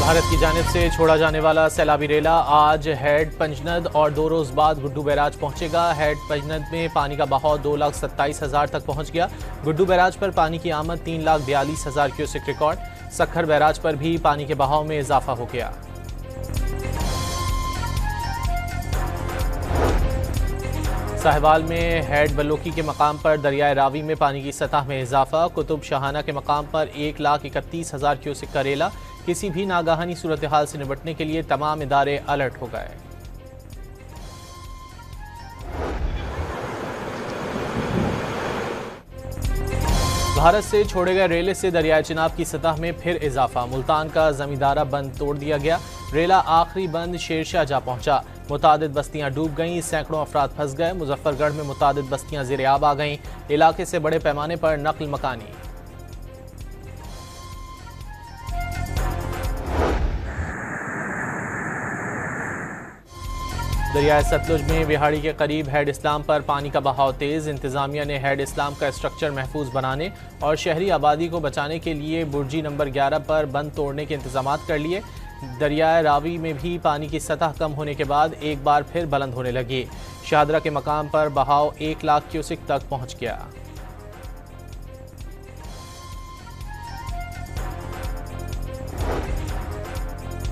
भारत की जानिब से छोड़ा जाने वाला सैलाबी रेला आज हेड पंजनद और 2 रोज बाद गुड्डू बैराज पहुंचेगा। हेड पंजनद में पानी का बहाव 2,27,000 तक पहुंच गया। गुड्डू बैराज पर पानी की आमद 3,42,000 क्यूसेक रिकॉर्ड। सक्खर बैराज पर भी पानी के बहाव में इजाफा हो गया। साहिवाल में हेड बलोकी के मकाम पर दरियाए रावी में पानी की सतह में इजाफा। कुतुब शाहाना के मकाम पर 1,31,000 क्यूसेक का रेला। किसी भी नागाहानी सूरत हाल से निपटने के लिए तमाम इदारे अलर्ट हो गए। भारत से छोड़े गए रेले से दरियाए चिनाब की सतह में फिर इजाफा। मुल्तान का जमींदारा बंद तोड़ दिया गया। रेला आखिरी बंद शेरशाह जा पहुंचा। मुतादिद बस्तियां डूब गईं, सैकड़ों अफराद फंस गए। मुजफ्फरगढ़ में मुतादिद बस्तियां ज़ेर-ए-आब आ गईं। इलाके से बड़े पैमाने पर नकल मकानी। दरियाए सतलुज में विहाड़ी के करीब हेड इस्लाम पर पानी का बहाव तेज। इंतजामिया ने हेड इस्लाम का स्ट्रक्चर महफूज बनाने और शहरी आबादी को बचाने के लिए बुर्जी नंबर 11 पर बंद तोड़ने के इंतजाम कर लिए। दरियाए रावी में भी पानी की सतह कम होने के बाद एक बार फिर बुलंद होने लगी। शाहदरा के मकाम पर बहाव 1 लाख क्यूसेक तक पहुंच गया।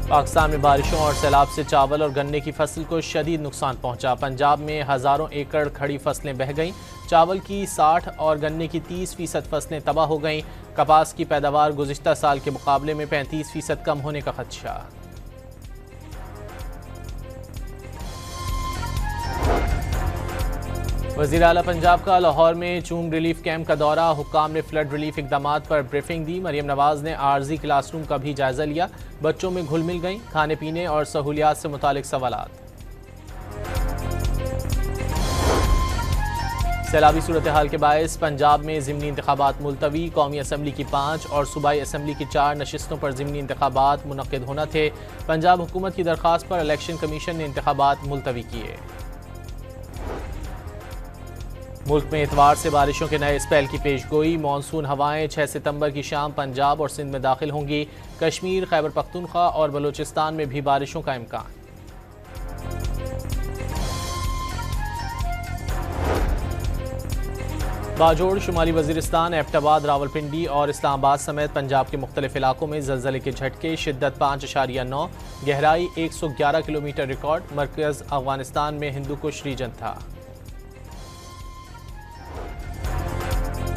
पाकिस्तान में बारिशों और सैलाब से चावल और गन्ने की फसल को शदीद नुकसान पहुंचा। पंजाब में हज़ारों एकड़ खड़ी फसलें बह गईं। चावल की 60 और गन्ने की 30% फसलें तबाह हो गईं। कपास की पैदावार गुज़िश्ता साल के मुकाबले में 35% कम होने का खदशा। वज़ीर आला पंजाब का लाहौर में चूम रिलीफ कैंप का दौरा। हुक्काम ने फ्लड रिलीफ इक़दामात पर ब्रीफिंग दी। मरियम नवाज ने आर्जी क्लासरूम का भी जायजा लिया। बच्चों में घुल मिल गई। खाने पीने और सहूलियात से मुतालिक सवालात। सैलाबी सूरत हाल के बायस पंजाब में ज़िमनी इंतखाबात मुलतवी। कौमी असम्बली की 5 और सूबाई असम्बली की 4 नशिस्तों पर ज़िमनी इंतखाबात मुनक्किद होना थे। पंजाब हुकूमत की दरख्वास्त पर इलेक्शन कमीशन ने इंतखाबात मुलतवी किए। मुल्क में इतवार से बारिशों के नए स्पेल की पेशगोई। मानसून हवाएं 6 सितंबर की शाम पंजाब और सिंध में दाखिल होंगी। कश्मीर, खैबर पख्तूनख्वा और बलूचिस्तान में भी बारिशों का इम्कान। बाजोड़, शुमाली वजीरिस्तान, एबटाबाद, रावलपिंडी और इस्लामाबाद समेत पंजाब के मुख्तलिफ इलाकों में ज़लज़ले के झटके। शिद्दत 5.9, गहराई 111 किलोमीटर रिकॉर्ड। मरकज़ अफगानिस्तान में हिंदुकुश रीजन था।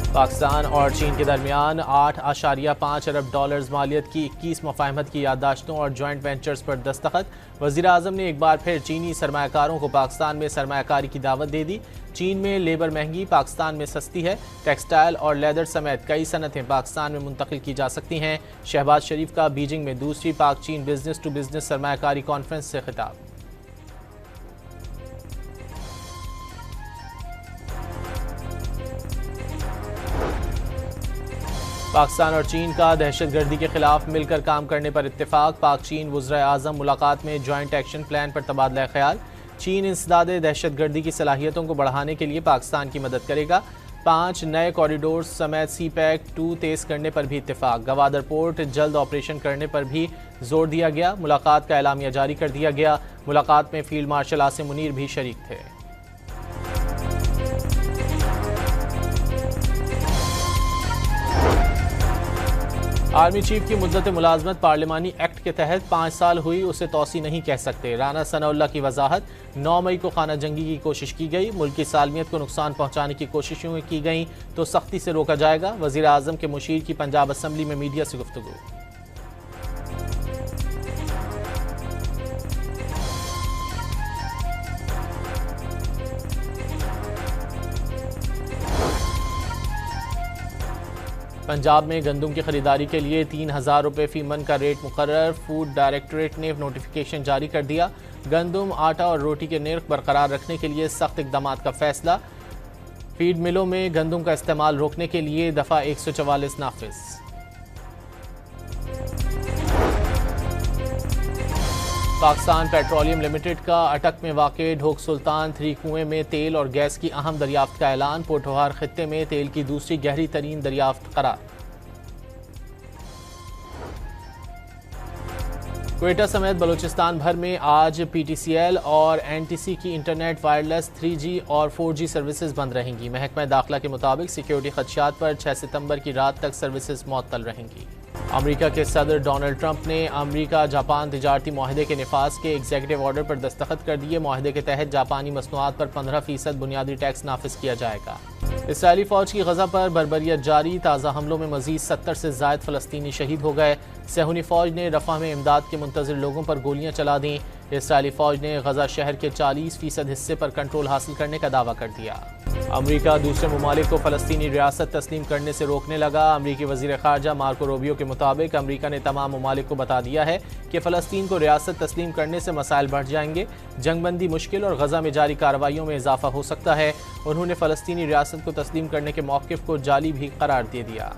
पाकिस्तान और चीन के दरमियान 8.5 अरब डॉलर्स मालियत की 21 मुफाहमत की याददाश्तों और जॉइंट वेंचर्स पर दस्तखत। वज़ीर आज़म ने एक बार फिर चीनी सरमायाकारों को पाकिस्तान में सरमायाकारी की दावत दे दी। चीन में लेबर महंगी, पाकिस्तान में सस्ती है। टेक्सटाइल और लेदर समेत कई सनतें पाकिस्तान में मुंतकिल की जा सकती हैं। शहबाज शरीफ का बीजिंग में दूसरी पाक चीन बिजनेस टू बिजनेस सरमायाकारी कॉन्फ्रेंस से खिताब। पाकिस्तान और चीन का दहशतगर्दी के खिलाफ मिलकर काम करने पर इत्तेफाक। पाक चीन वज़ीर आज़म मुलाकात में जॉइंट एक्शन प्लान पर तबादला ख्याल। चीन इंसदाद दहशतगर्दी की सलाहियतों को बढ़ाने के लिए पाकिस्तान की मदद करेगा। 5 नए कॉरिडोर समेत CPEC 2 तेज करने पर भी इत्तेफाक। गवादर पोर्ट जल्द ऑपरेशन करने पर भी जोर दिया गया। मुलाकात का एलामिया जारी कर दिया गया। मुलाकात में फील्ड मार्शल आसिम मुनीर भी शरीक थे। आर्मी चीफ की मुद्दत मुलाजमत पार्लिमानी एक्ट के तहत 5 साल हुई, उसे तौसी नहीं कह सकते। राना सनाउल्लाह की वजाहत। 9 मई को खाना जंगी की कोशिश की गई। मुल्क की सालमियत को नुकसान पहुंचाने की कोशिशें की गई तो सख्ती से रोका जाएगा। वज़ीर आज़म के मुशीर की पंजाब असम्बली में मीडिया से गुफ्तगू। पंजाब में गंदम की खरीदारी के लिए 3,000 रुपये फी मन का रेट मुकर्रर। फूड डायरेक्टरेट ने नोटिफिकेशन जारी कर दिया। गंदम, आटा और रोटी के निर्ख बरकरार रखने के लिए सख्त इकदाम का फैसला। फीड मिलों में गंदम का इस्तेमाल रोकने के लिए दफ़ा 144 नाफिज। पाकिस्तान पेट्रोलियम लिमिटेड का अटक में वाक़े ढोक सुल्तान 3 कुएं में तेल और गैस की अहम दरियाफ्त का ऐलान। पोठोहार खित्ते में तेल की दूसरी गहरी तरीन दरियाफ्त करार। क्वेटा समेत बलूचिस्तान भर में आज PTCL और NTC की इंटरनेट वायरलेस 3G और 4G सर्विसेज बंद रहेंगी। महकमा दाखिला के मुताबिक सिक्योरिटी खदशात पर 6 सितंबर की रात तक सर्विसेज मुअत्तल रहेंगी। अमेरिका के सदर डोनाल्ड ट्रंप ने अमेरिका जापान तिजारती माहदे के निफाज के एग्जीक्यूटिव ऑर्डर पर दस्तखत कर दिए। माहदे के तहत जापानी मसनूआत पर 15% बुनियादी टैक्स नाफिज किया जाएगा। इसराइली फौज की गजा पर बर्बरियत जारी, ताज़ा हमलों में मजीद 70 से ज़ायद फ़लस्तीनी शहीद हो गए। सहूनी फौज ने रफ़ा में इमदाद के मुंतज़िर लोगों पर गोलियां चला दी। इसराइली फौज ने गजा शहर के 40% हिस्से पर कंट्रोल हासिल करने का दावा कर दिया। अमेरिका दूसरे ममालिक को फ़लस्तीनी रियासत तस्लीम करने से रोकने लगा। अमेरिकी वज़ीर ख़ारजा मार्को रूबियो के मुताबिक अमेरिका ने तमाम ममालिक को बता दिया है कि फ़लस्तीन को रियासत तस्लीम करने से मसाइल बढ़ जाएंगे, जंगबंदी मुश्किल और गजा में जारी कार्रवाइयों में इजाफा हो सकता है। उन्होंने फ़लस्तीनी रियासत को तस्लीम करने के मौक़िफ़ को जाली भी करार दे दिया।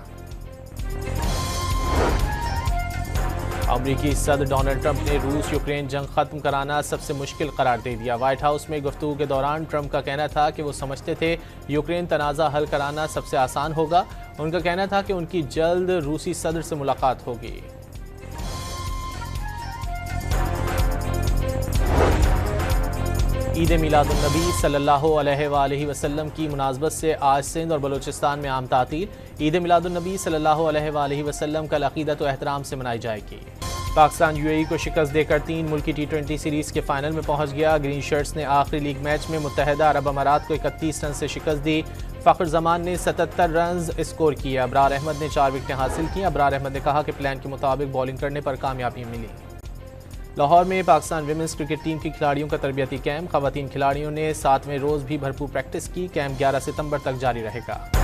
अमेरिकी सदर डोनाल्ड ट्रंप ने रूस यूक्रेन जंग खत्म कराना सबसे मुश्किल करार दे दिया। व्हाइट हाउस में गुफ्तगू के दौरान ट्रंप का कहना था कि वो समझते थे यूक्रेन तनाज़ा हल कराना सबसे आसान होगा। उनका कहना था कि उनकी जल्द रूसी सदर से मुलाकात होगी। ईद मिलादुन्नबी सल्लल्लाहु अलैहि वसल्लम की मुनासबत से आज सिंध और बलूचिस्तान में आम तातील। ईद मिलादुन्नबी सल्लल्लाहु अलैहि वसल्लम कल अक़ीदत व एहतराम से मनाई जाएगी। पाकिस्तान UAE को शिकस्त देकर 3 मुल्की T20 सीरीज़ के फाइनल में पहुंच गया। ग्रीन शर्ट्स ने आखिरी लीग मैच में मुत्तहदा अरब अमारात को 31 रन से शिकस्त दी। फ़ख्र जमान ने 77 रन स्कोर किए। अबरार अहमद ने 4 विकेटें हासिल की। अबरार अहमद ने कहा कि प्लान के मुताबिक बॉलिंग करने पर कामयाबी मिली। लाहौर में पाकिस्तान विमेंस क्रिकेट टीम के खिलाड़ियों का तरबियती कैंप, ख़वातीन खिलाड़ियों ने 7वें रोज़ भी भरपूर प्रैक्टिस की। कैंप 11 सितंबर तक जारी रहेगा।